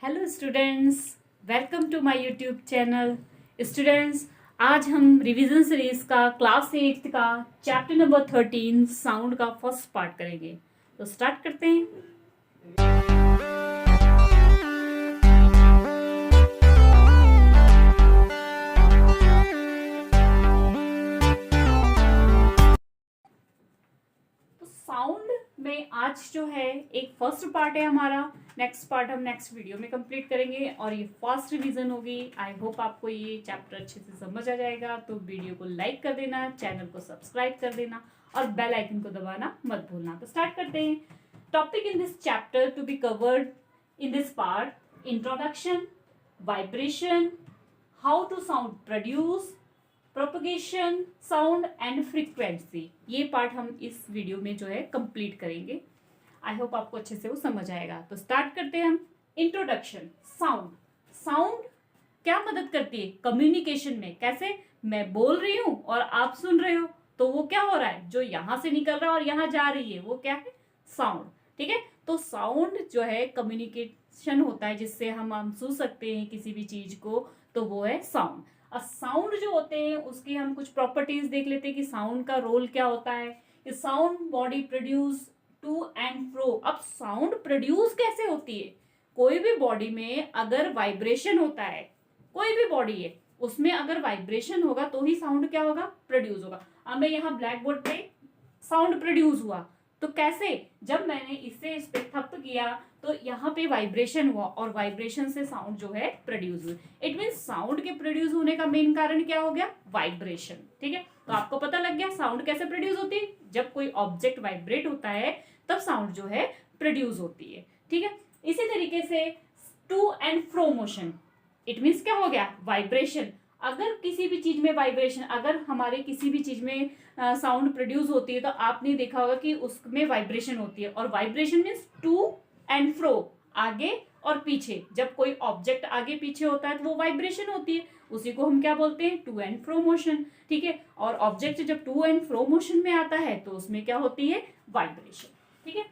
Hello students, welcome to my YouTube channel. Students, आज हम revision series का class 8 का चैप्टर नंबर 13 साउंड का फर्स्ट पार्ट करेंगे। तो स्टार्ट करते हैं। तो साउंड में आज जो है एक फर्स्ट पार्ट है हमारा। नेक्स्ट पार्ट हम नेक्स्ट वीडियो में कंप्लीट करेंगे और ये फर्स्ट रिवीजन होगी। आई होप आपको ये चैप्टर अच्छे से समझ आ जाएगा। तो वीडियो को लाइक कर देना, चैनल को सब्सक्राइब कर देना और बेल आइकन को दबाना मत भूलना। तो स्टार्ट करते हैं। Topic in this chapter to be covered in this part: introduction, vibration, how to sound produce, propagation, sound and frequency. ये पार्ट हम इस वीडियो में जो है कंप्लीट करेंगे। आई होप आपको अच्छे से वो समझ आएगा। तो स्टार्ट करते हैं हम। इंट्रोडक्शन। साउंड क्या मदद करती है कम्युनिकेशन में? कैसे? मैं बोल रही हूं और आप सुन रहे हो, तो वो क्या हो रहा है, जो यहां से निकल रहा है और यहां जा रही है, वो क्या है? साउंड। ठीक है। तो साउंड जो है कम्युनिकेशन होता है, जिससे हम महसूस सकते हैं किसी भी चीज को, तो वो है साउंड। और साउंड जो होते हैं उसकी हम कुछ प्रॉपर्टीज देख लेते हैं कि साउंड का रोल क्या होता है। Sound body produce to and fro. अब साउंड प्रोड्यूस कैसे होती है? कोई भी बॉडी में अगर वाइब्रेशन होता है, कोई भी बॉडी है उसमें अगर वाइब्रेशन होगा तो ही साउंड क्या होगा? प्रोड्यूस होगा। अब मैं यहाँ ब्लैक बोर्ड पे साउंड प्रोड्यूस हुआ, तो कैसे? जब मैंने इसे इस पे थप किया तो यहाँ पे वाइब्रेशन हुआ और वाइब्रेशन से साउंड जो है प्रोड्यूस हुई। इट मीन साउंड के प्रोड्यूस होने का मेन कारण क्या हो गया? वाइब्रेशन। ठीक है। तो आपको पता लग गया साउंड कैसे प्रोड्यूस होती है। जब कोई ऑब्जेक्ट वाइब्रेट होता है तब साउंड जो है प्रोड्यूस होती है। ठीक है। इसी तरीके से to and fro motion, it means क्या हो गया? वाइब्रेशन। अगर किसी भी चीज में वाइब्रेशन, अगर हमारे किसी भी चीज में साउंड प्रोड्यूस होती है तो आपने देखा होगा कि उसमें वाइब्रेशन होती है। और vibration means to and fro, आगे और पीछे। जब कोई ऑब्जेक्ट आगे पीछे होता है तो वो वाइब्रेशन होती है, उसी को हम क्या बोलते हैं? To and fro motion. ठीक है। और ऑब्जेक्ट जब टू एंड फ्रो मोशन में आता है तो उसमें क्या होती है? वाइब्रेशन। ठीक है।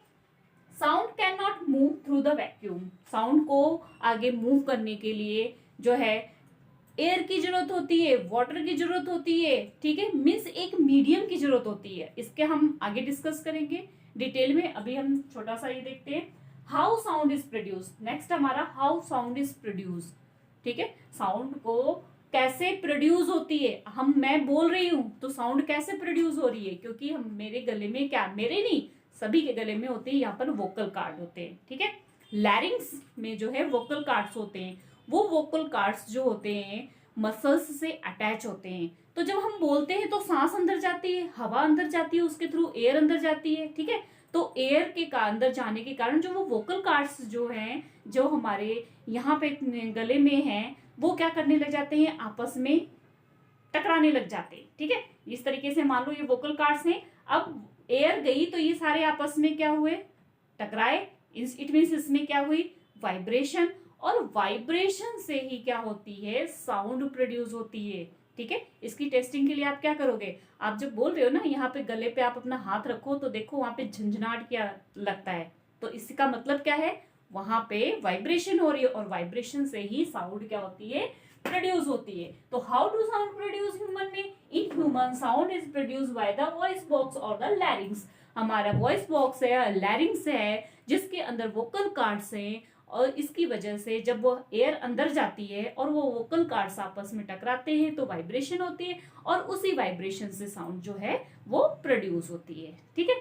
Sound can not move through the vacuum. Sound को आगे मूव करने के लिए जो है एयर की जरूरत होती है, वाटर की जरूरत होती है। ठीक है। मीन्स एक मीडियम की जरूरत होती है। इसके हम आगे डिस्कस करेंगे डिटेल में। अभी हम छोटा सा ये देखते हैं, how sound is produce. Next हमारा हाउ साउंड इज प्रोड्यूस। ठीक है। साउंड को कैसे प्रोड्यूस होती है? मैं बोल रही हूं तो साउंड कैसे प्रोड्यूस हो रही है? क्योंकि हम मेरे गले में क्या, मेरे नहीं सभी के गले में होते हैं, यहाँ पर वोकल कार्ड होते हैं। ठीक है। लैरिंग्स में जो है वोकल कार्ड्स होते हैं। वो वोकल कार्ड्स जो होते हैं मसल्स से अटैच होते हैं। तो जब हम बोलते हैं तो सांस अंदर जाती है, हवा अंदर जाती है, उसके थ्रू एयर अंदर जाती है। ठीक है। तो एयर के अंदर जाने के कारण जो वो वोकल कार्ड्स जो हैं, जो हमारे यहाँ पे गले में हैं, वो क्या करने लग जाते हैं? आपस में टकराने लग जाते हैं। ठीक है। इस तरीके से मान लो ये वोकल कार्ड्स हैं। अब एयर गई तो ये सारे आपस में क्या हुए? टकराए। इट मीन्स इसमें क्या हुई? वाइब्रेशन। और वाइब्रेशन से ही क्या होती है? साउंड प्रोड्यूस होती है। ठीक है। इसकी टेस्टिंग के लिए आप क्या करोगे? आप जब बोल रहे हो ना, यहाँ पे गले पे आप अपना हाथ रखो तो देखो वहां पे झंझनाट क्या लगता है। तो इसका मतलब क्या है? वहां पे वाइब्रेशन हो रही है और वाइब्रेशन से ही साउंड क्या होती है? प्रोड्यूस होती है। तो how to sound produce human में? In human sound is produce by the voice box और द लैरिंग्स। हमारा वॉइस बॉक्स है, लैरिंग्स है, जिसके अंदर वोकल कार्ड्स हैं। और इसकी वजह से जब वो एयर अंदर जाती है और वो वोकल कार्ड्स आपस में टकराते हैं तो वाइब्रेशन होती है और उसी वाइब्रेशन से साउंड जो है वो प्रोड्यूस होती है। ठीक है।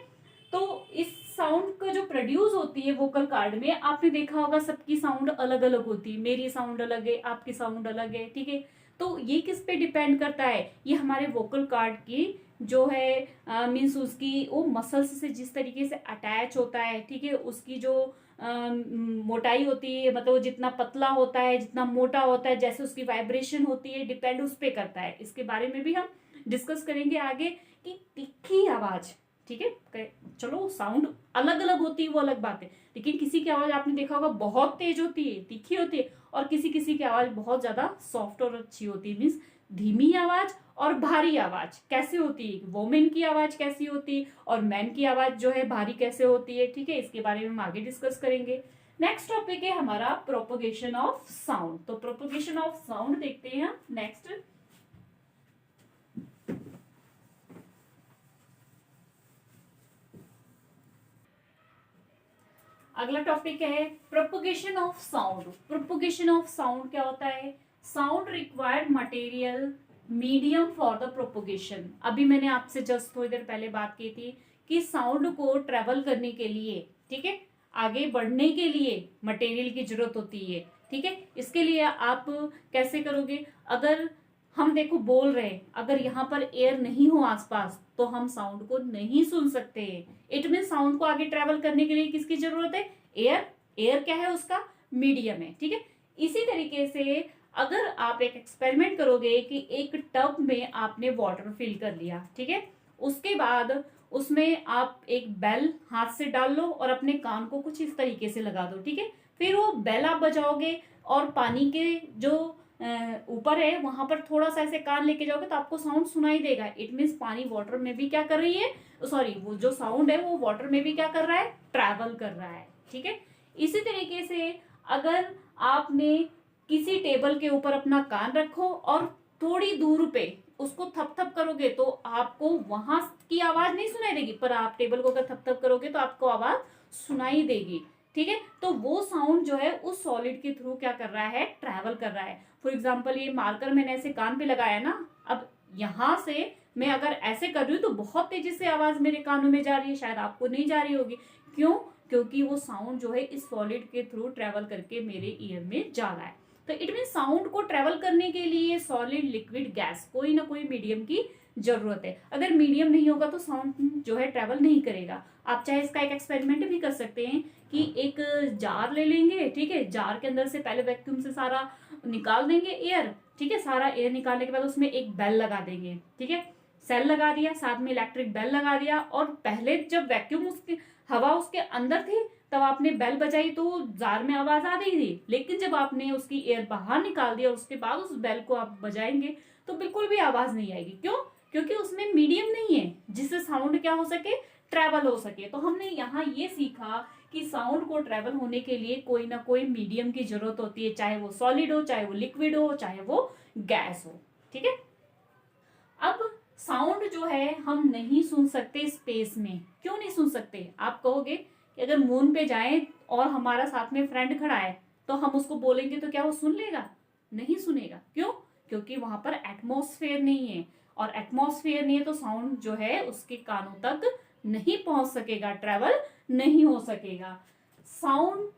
तो इस साउंड का जो प्रोड्यूस होती है वोकल कार्ड में, आपने देखा होगा सबकी साउंड अलग अलग होती है। मेरी साउंड अलग है, आपकी साउंड अलग है। ठीक है। तो ये किस पे डिपेंड करता है? ये हमारे वोकल कार्ड की जो है मीन्स उसकी वो मसल्स से जिस तरीके से अटैच होता है। ठीक है। उसकी जो मोटाई होती है, मतलब वो जितना पतला होता है, जितना मोटा होता है, जैसे उसकी वाइब्रेशन होती है, डिपेंड उस पे करता है। इसके बारे में भी हम डिस्कस करेंगे आगे कि तीखी आवाज। ठीक है। चलो साउंड अलग अलग होती है वो अलग बात है, लेकिन किसी की आवाज आपने देखा होगा बहुत तेज होती है, तीखी होती है, और किसी किसी की आवाज बहुत ज्यादा सॉफ्ट और अच्छी होती है। मीन्स धीमी आवाज और भारी आवाज कैसे होती है? वोमेन की आवाज कैसी होती है और मैन की आवाज जो है भारी कैसे होती है? ठीक है। इसके बारे में हम आगे डिस्कस करेंगे। नेक्स्ट टॉपिक है हमारा प्रोपोगेशन ऑफ साउंड। तो प्रोपोगेशन ऑफ साउंड देखते हैं नेक्स्ट। अगला टॉपिक है propagation of sound. Propagation of sound क्या होता है? Sound required material medium for the propagation. अभी मैंने आपसे जस्ट थोड़ी देर पहले बात की थी कि साउंड को ट्रेवल करने के लिए, ठीक है, आगे बढ़ने के लिए मटेरियल की जरूरत होती है, ठीक है। इसके लिए आप कैसे करोगे? अगर हम देखो बोल रहे हैं, अगर यहाँ पर एयर नहीं हो आसपास तो हम साउंड को नहीं सुन सकते। इट मीन साउंड को आगे ट्रेवल करने के लिए किसकी जरूरत है? एयर। एयर क्या है? उसका मीडियम है, ठीक है। इसी तरीके से अगर आप एक एक्सपेरिमेंट करोगे कि एक टब में आपने वाटर फिल कर लिया, ठीक है, उसके बाद उसमें आप एक बेल हाथ से डाल लो और अपने कान को कुछ इस तरीके से लगा दो, ठीक है। फिर वो बेल आप बजाओगे और पानी के जो ऊपर है वहां पर थोड़ा सा ऐसे कान लेके जाओगे तो आपको साउंड सुनाई देगा। इट मीन्स पानी वाटर में भी क्या कर रही है, सॉरी, वो जो साउंड है वो वाटर में भी क्या कर रहा है? ट्रैवल कर रहा है, ठीक है। इसी तरीके से अगर आपने किसी टेबल के ऊपर अपना कान रखो और थोड़ी दूर पे उसको थप थप करोगे तो आपको वहां की आवाज नहीं सुनाई देगी, पर आप टेबल को अगर थप थप करोगे तो आपको आवाज सुनाई देगी, ठीक है। तो वो साउंड जो है उस सॉलिड के थ्रू क्या कर रहा है? ट्रैवल कर रहा है। फॉर एग्जाम्पल ये मार्कर मैंने ऐसे कान पे लगाया ना, अब यहां से मैं अगर ऐसे कर रही हूँ तो बहुत तेजी से आवाज मेरे कानों में जा रही है, शायद आपको नहीं जा रही होगी। क्यों? क्योंकि वो साउंड जो है इस सॉलिड के थ्रू ट्रेवल करके मेरे ईयर में जा रहा है। तो इट मीन साउंड को ट्रेवल करने के लिए सॉलिड, लिक्विड, गैस, कोई ना कोई मीडियम की जरूरत है। अगर मीडियम नहीं होगा तो साउंड जो है ट्रेवल नहीं करेगा। आप चाहे इसका एक एक्सपेरिमेंट भी कर सकते हैं कि एक जार ले लेंगे, ठीक है, जार के अंदर से पहले वैक्यूम से सारा निकाल देंगे एयर, ठीक है, सारा एयर निकालने के बाद उसमें एक बेल लगा देंगे, ठीक है, सेल लगा दिया, साथ में इलेक्ट्रिक बेल लगा दिया, और पहले जब वैक्यूम उसकी हवा उसके अंदर थी तब आपने बेल बजाई तो जार में आवाज आ रही थी, लेकिन जब आपने उसकी एयर बाहर निकाल दिया और उसके बाद उस बेल को आप बजाएंगे तो बिल्कुल भी आवाज नहीं आएगी। क्यों? क्योंकि उसमें मीडियम नहीं है जिससे साउंड क्या हो सके? ट्रेवल हो सके। तो हमने यहाँ ये सीखा कि साउंड को ट्रेवल होने के लिए कोई ना कोई मीडियम की जरूरत होती है, चाहे वो सॉलिड हो, चाहे वो लिक्विड हो, चाहे वो गैस हो, ठीक है। अब साउंड जो है हम नहीं सुन सकते स्पेस में। क्यों नहीं सुन सकते? आप कहोगे कि अगर मून पे जाएं और हमारा साथ में फ्रेंड खड़ा है तो हम उसको बोलेंगे तो क्या वो सुन लेगा? नहीं सुनेगा। क्यों? क्योंकि वहां पर एटमॉस्फेयर नहीं है, और एटमॉस्फेयर नहीं है तो साउंड जो है उसके कानों तक नहीं पहुंच सकेगा, ट्रेवल नहीं हो सकेगा साउंड।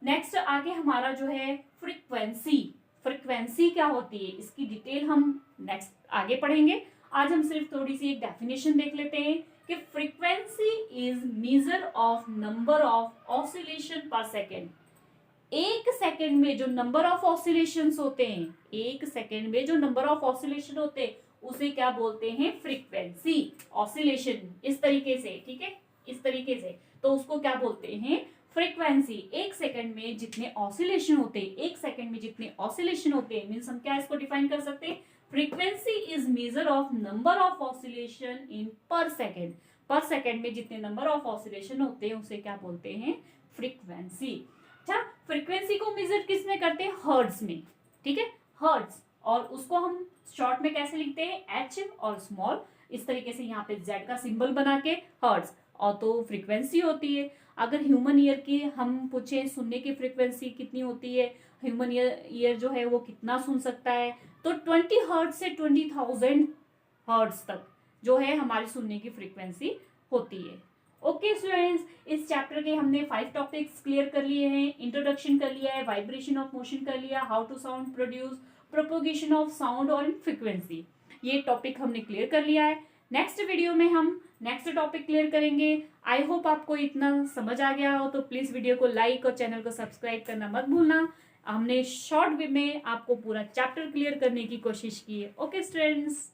नेक्स्ट आगे हमारा जो है फ्रीक्वेंसी। फ्रीक्वेंसी क्या होती है इसकी डिटेल हम नेक्स्ट आगे पढ़ेंगे। आज हम सिर्फ थोड़ी सी एक डेफिनेशन देख लेते हैं कि frequency is measure of number of oscillation पर सेकेंड। एक सेकेंड में जो नंबर ऑफ ऑसिलेशंस होते हैं, एक सेकेंड में जो नंबर ऑफ ऑसिलेशन होते हैं उसे क्या बोलते हैं? फ्रीक्वेंसी। ऑसिलेशन इस तरीके से, ठीक है, इस तरीके से, तो उसको क्या बोलते हैं? फ्रीक्वेंसी। एक सेकंड में जितने ऑसिलेशन होते हैं, एक सेकंड में जितने ऑसिलेशन होते हैं, मींस हम क्या इसको डिफाइन कर सकते हैं? Frequency is measure of number of oscillation in पर सेकेंड। पर सेकेंड में जितने नंबर ऑफ ऑसिलेशन होते हैं उसे क्या बोलते हैं? फ्रीक्वेंसी। अच्छा, फ्रीक्वेंसी को मेजर किस में करते हैं? हर्ट्ज में, ठीक है, हर्ट्ज। और उसको हम शॉर्ट में कैसे लिखते हैं? एच और स्मॉल इस तरीके से, यहाँ पे जेड का सिंबल बना के हर्ट्ज, और तो फ्रीक्वेंसी होती है। अगर ह्यूमन ईयर की हम पूछे सुनने की फ्रीक्वेंसी कितनी होती है, ह्यूमन ईयर जो है वो कितना सुन सकता है, तो 20 हर्ट्ज से 20,000 हर्ट्ज तक जो है हमारी सुनने की फ्रीक्वेंसी होती है। ओके स्टूडेंट्स, इस चैप्टर के हमने 5 टॉपिक्स क्लियर कर लिए हैं। इंट्रोडक्शन कर लिया है, वाइब्रेशन ऑफ मोशन कर लिया, how to sound produce, propagation of sound और फ्रीक्वेंसी, ये टॉपिक हमने क्लियर कर लिया है। नेक्स्ट वीडियो में हम नेक्स्ट टॉपिक क्लियर करेंगे। आई होप आपको इतना समझ आ गया हो, तो प्लीज वीडियो को लाइक और चैनल को सब्सक्राइब करना मत भूलना। हमने शॉर्ट वे में आपको पूरा चैप्टर क्लियर करने की कोशिश की है। Okay students.